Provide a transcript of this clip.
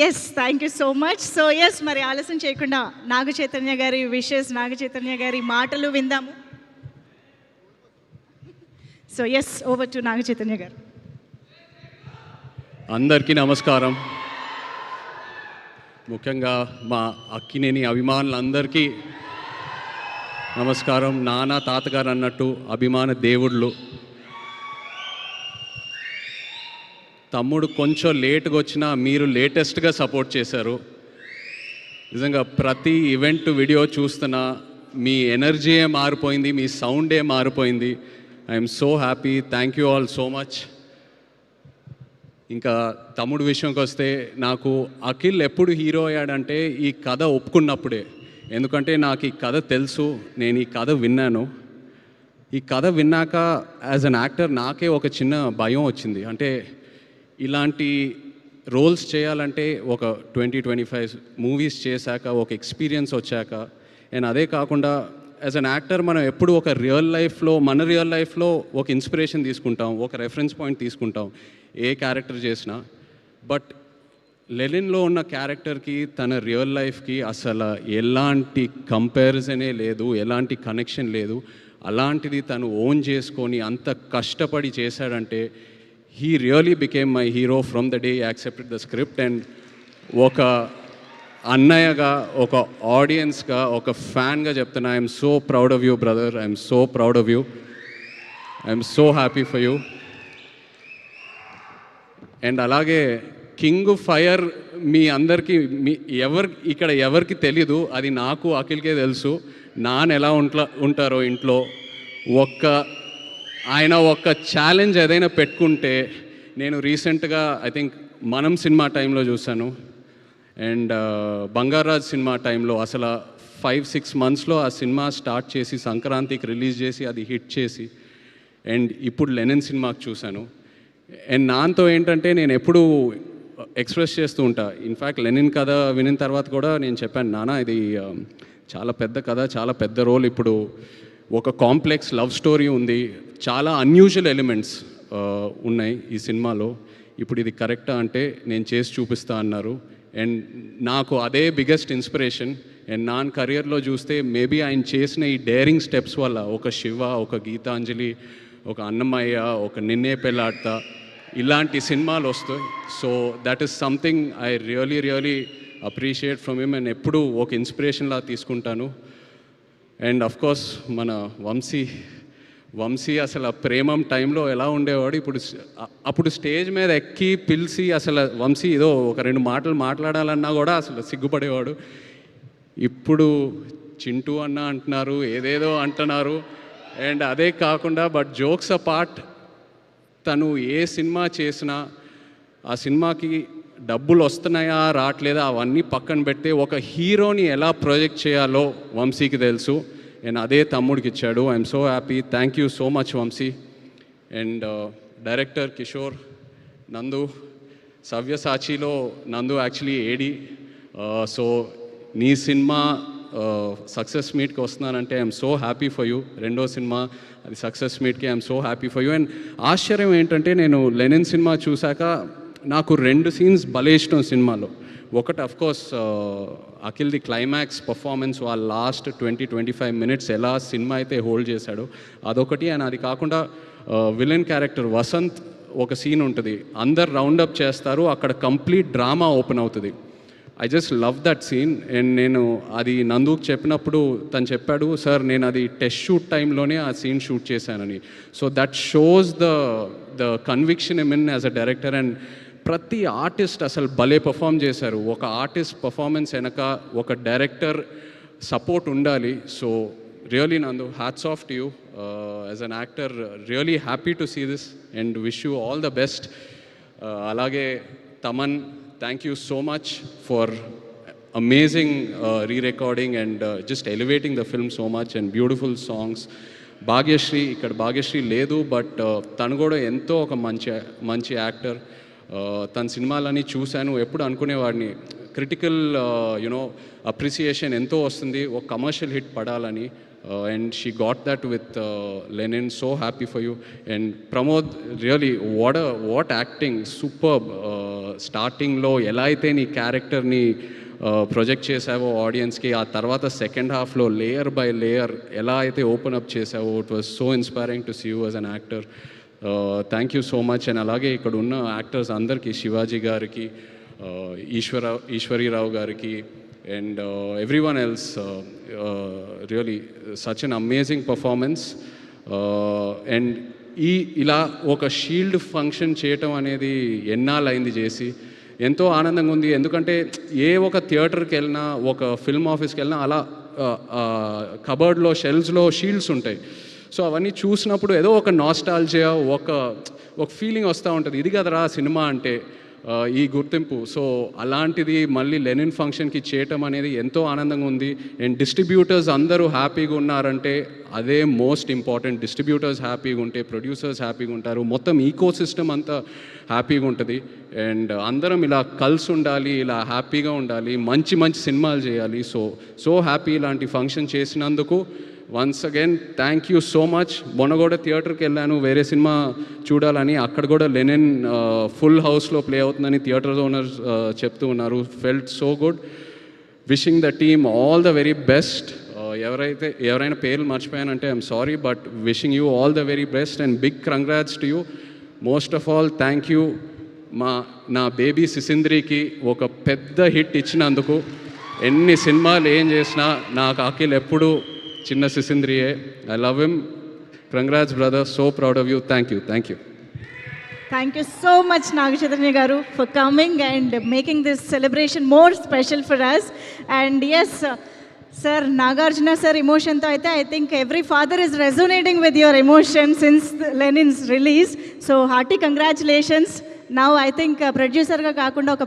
Yes, thank you so much. So yes, మరి ఆలస్యం చేయకుండా నాగ చైతన్య గారి విషెస్, నాగ చైతన్య గారి మాటలు విందాము. So yes, over to Naga Chaitanya గారు. అందరికీ నమస్కారం. ముఖ్యంగా మా అక్కినేని అభిమానులందరికీ నమస్కారం. నాన్న తాతగారు అన్నట్టు అభిమాన దేవుళ్ళు. తమ్ముడు కొంచెం లేట్గా వచ్చినా మీరు లేటెస్ట్గా సపోర్ట్ చేశారు. నిజంగా ప్రతి ఈవెంట్ వీడియో చూస్తున్నా మీ ఎనర్జీయే మారిపోయింది, మీ సౌండే మారిపోయింది. I'm so happy. Thank you all so much. ఇంకా తమ్ముడు విషయంకి వస్తే, నాకు అఖిల్ ఎప్పుడు హీరో అయ్యాడంటే ఈ కథ ఒప్పుకున్నప్పుడే. ఎందుకంటే నాకు ఈ కథ తెలుసు, నేను ఈ కథ విన్నాను. ఈ కథ విన్నాక యాజ్ అన్ యాక్టర్ నాకే ఒక చిన్న భయం వచ్చింది. అంటే ఇలాంటి రోల్స్ చేయాలంటే ఒక 20-25 మూవీస్ చేశాక ఒక ఎక్స్పీరియన్స్ వచ్చాక, అండ్ అదే కాకుండా యాజ్ అన్ యాక్టర్ మనం ఎప్పుడు ఒక మన రియల్ లైఫ్లో ఒక ఇన్స్పిరేషన్ తీసుకుంటాం, ఒక రెఫరెన్స్ పాయింట్ తీసుకుంటాం ఏ క్యారెక్టర్ చేసినా. బట్ లెనిన్లో ఉన్న క్యారెక్టర్కి తన రియల్ లైఫ్కి అసలు ఎలాంటి కంపారిజనే లేదు, ఎలాంటి కనెక్షన్ లేదు. అలాంటిది తను ఓన్ చేసుకొని అంత కష్టపడి చేశాడంటే he really became my hero from the day he accepted the script. And ఒక అన్నయ్యగా, ఒక ఆడియన్స్గా, ఒక ఫ్యాన్గా చెప్తున్నా, I'm so proud of you brother. I'm so proud of you. I'm so happy for you. And అలాగే king fire మీ అందరికీ ఇక్కడ ఎవరికి తెలీదు, అది నాకు అఖిల్కే తెలుసు. నాన్న ఎలా ఉంటారో ఇంట్లో. ఆయన ఒక ఛాలెంజ్ ఏదైనా పెట్టుకుంటే, నేను రీసెంట్గా ఐ థింక్ మనం సినిమా టైంలో చూశాను, అండ్ బంగారాజ్ సినిమా టైంలో అసలు 5-6 మంత్స్లో ఆ సినిమా స్టార్ట్ చేసి సంక్రాంతికి రిలీజ్ చేసి అది హిట్ చేసి, అండ్ ఇప్పుడు లెనిన్ సినిమాకి చూశాను. అండ్ నాన్నతో ఏంటంటే నేను ఎప్పుడూ ఎక్స్ప్రెస్ చేస్తూ ఉంటా. ఇన్ఫ్యాక్ట్ లెనిన్ కథ వినిన తర్వాత కూడా నేను చెప్పాను, నాన్న ఇది చాలా పెద్ద కథ, చాలా పెద్ద రోల్. ఇప్పుడు ఒక కాంప్లెక్స్ లవ్ స్టోరీ ఉంది, చాలా అన్యూజువల్ ఎలిమెంట్స్ ఉన్నాయి ఈ సినిమాలో. ఇప్పుడు ఇది కరెక్టా అంటే నేను చేసి చూపిస్తా అన్నారు. అండ్ నాకు అదే బిగ్గెస్ట్ ఇన్స్పిరేషన్. అండ్ నా కెరియర్లో చూస్తే మేబీ ఆయన చేసిన ఈ డేరింగ్ స్టెప్స్ వల్ల ఒక శివ, ఒక గీతాంజలి, ఒక అన్నమయ్య, ఒక నిన్నే పెళ్ళాడతా, ఇలాంటి సినిమాలు వస్తాయి. So that is something I really appreciate from him. And ఎప్పుడూ ఒక ఇన్స్పిరేషన్లా తీసుకుంటాను. అండ్ అఫ్కోర్స్ మన వంశీ అసలు ప్రేమం టైంలో ఎలా ఉండేవాడు, అప్పుడు స్టేజ్ మీద ఎక్కి పిలిచి అసలు వంశీ ఏదో ఒక 2 మాటలు మాట్లాడాలన్నా కూడా అసలు సిగ్గుపడేవాడు. ఇప్పుడు చింటూ అన్న అంటున్నారు, ఏదేదో అంటున్నారు. అండ్ అదే కాకుండా బట్ జోక్స్ అపార్ట్, తను ఏ సినిమా చేసినా ఆ సినిమాకి డబ్బులు వస్తున్నాయా రావట్లేదా అవన్నీ పక్కన పెడితే ఒక హీరోని ఎలా ప్రొజెక్ట్ చేయాలో వంశీకి తెలుసు. అండ్ అదే తమ్ముడికి ఇచ్చాడు. I'm so happy. Thank you so much Vamsi. And director Kishore, Nandu, సవ్యసాచిలో నందు యాక్చువల్లీ ఏడి. సో నీ సినిమా సక్సెస్ మీట్కి వస్తున్నానంటే I'm so happy for you. రెండో సినిమా అది సక్సెస్ మీట్కి I'm so happy for you. And ఆశ్చర్యం ఏంటంటే నేను లెనిన్ సినిమా చూశాక నాకు 2 సీన్స్ భలే ఇష్టం సినిమాలో. ఒకటి అఫ్కోర్స్ అఖిల్ది క్లైమాక్స్ పర్ఫార్మెన్స్, వాళ్ళ లాస్ట్ 20-25 మినిట్స్ ఎలా సినిమా అయితే హోల్డ్ చేశాడో అదొకటి. అండ్ అది కాకుండా విలన్ క్యారెక్టర్ వసంత్ ఒక సీన్ ఉంటుంది, అందరు రౌండప్ చేస్తారు, అక్కడ కంప్లీట్ డ్రామా ఓపెన్ అవుతుంది. I just love that scene. And నేను అది నందుకు చెప్పినప్పుడు తను చెప్పాడు, సార్ నేను అది టెస్ట్ షూట్ టైంలోనే ఆ సీన్ షూట్ చేశానని. So that shows the conviction in as a director. And ప్రతి ఆర్టిస్ట్ అసలు భలే పర్ఫామ్ చేశారు. ఒక ఆర్టిస్ట్ పర్ఫార్మెన్స్ వెనక ఒక డైరెక్టర్ సపోర్ట్ ఉండాలి. So really Nandu, hats off to you as an actor. Really happy to see this and wish you all the best. అలాగే Thaman, thank you so much for amazing re-recording and just elevating the film so much and beautiful songs. Bhagyashree, ఇక్కడ భాగ్యశ్రీ లేదు but తను కూడా ఎంతో ఒక మంచి actor. తన సినిమాలని చూశాను, ఎప్పుడు అనుకునేవాడిని క్రిటికల్ అప్రిసియేషన్ ఎంతో వస్తుంది, ఒక కమర్షియల్ హిట్ పడాలని. and she got that with Lenin. So happy for you. And Pramod, really, what acting, superb. Starting లో ఎలా అయితే నీ క్యారెక్టర్ని ప్రొజెక్ట్ చేసావో ఆడియన్స్కి, ఆ తర్వాత సెకండ్ హాఫ్లో లేయర్ బై లేయర్ ఎలా అయితే ఓపెన్ అప్ చేసావో, it was so inspiring to see you as an actor. Thank you so much. And అలాగే ఇక్కడ ఉన్న యాక్టర్స్ అందరికీ, శివాజీ గారికి, ఈశ్వరీరావు గారికి, and everyone else, really such an amazing performance. And ఇలా ఒక షీల్డ్ ఫంక్షన్ చేయటం అనేది ఎన్నాళ్ళైంది చేసి, ఎంతో ఆనందంగా ఉంది. ఎందుకంటే ఏ ఒక థియేటర్కి వెళ్ళినా, ఒక ఫిల్మ్ ఆఫీస్కి వెళ్ళినా అలా కబర్డ్లో షెల్ఫ్స్లో షీల్డ్స్ ఉంటాయి. సో అవన్నీ చూసినప్పుడు ఏదో ఒక నాస్టాల్జియా, ఒక ఫీలింగ్ వస్తూ ఉంటుంది, ఇది కదరా సినిమా అంటే, ఈ గుర్తింపు. సో అలాంటిది మళ్ళీ లెనిన్ ఫంక్షన్కి చేయటం అనేది ఎంతో ఆనందంగా ఉంది. అండ్ డిస్ట్రిబ్యూటర్స్ అందరూ హ్యాపీగా ఉన్నారంటే అదే మోస్ట్ ఇంపార్టెంట్. డిస్ట్రిబ్యూటర్స్ హ్యాపీగా ఉంటే ప్రొడ్యూసర్స్ హ్యాపీగా ఉంటారు, మొత్తం ఈకో సిస్టమ్ అంతా హ్యాపీగా ఉంటుంది. అండ్ అందరం ఇలా కలిసి ఉండాలి, ఇలా హ్యాపీగా ఉండాలి, మంచి మంచి సినిమాలు చేయాలి. సో హ్యాపీ ఇలాంటి ఫంక్షన్ చేసినందుకు. Once again thank you so much. మొన్న కూడా థియేటర్కి వెళ్ళాను వేరే సినిమా చూడాలని, అక్కడ కూడా లెనిన్ ఫుల్ హౌస్లో ప్లే అవుతుందని థియేటర్ ఓనర్స్ చెప్తూ ఉన్నారు. Felt so good. Wishing the team all the very best. ఎవరైనా పేర్లు మర్చిపోయానంటే I'm sorry, but wishing you all the very best and big congrats to you. Most of all thank you నా baby సిసింద్రికి ఒక పెద్ద hit ఇచ్చినందుకు. ఎన్ని సినిమాలు ఏం చేసినా నాకు అఖిల్ ఎప్పుడు చిన్న సిసింద్రియే. I love him. Congrats brother, so proud of you. Thank you. Thank you so much, Naga Chaitanya garu, for coming and making this celebration more special for us. And yes, sir, Nagarjuna sir emotion tho aithe I think every father is resonating with your emotion since Lenin's release. So hearty congratulations. Now I think producer ga kaakunda oka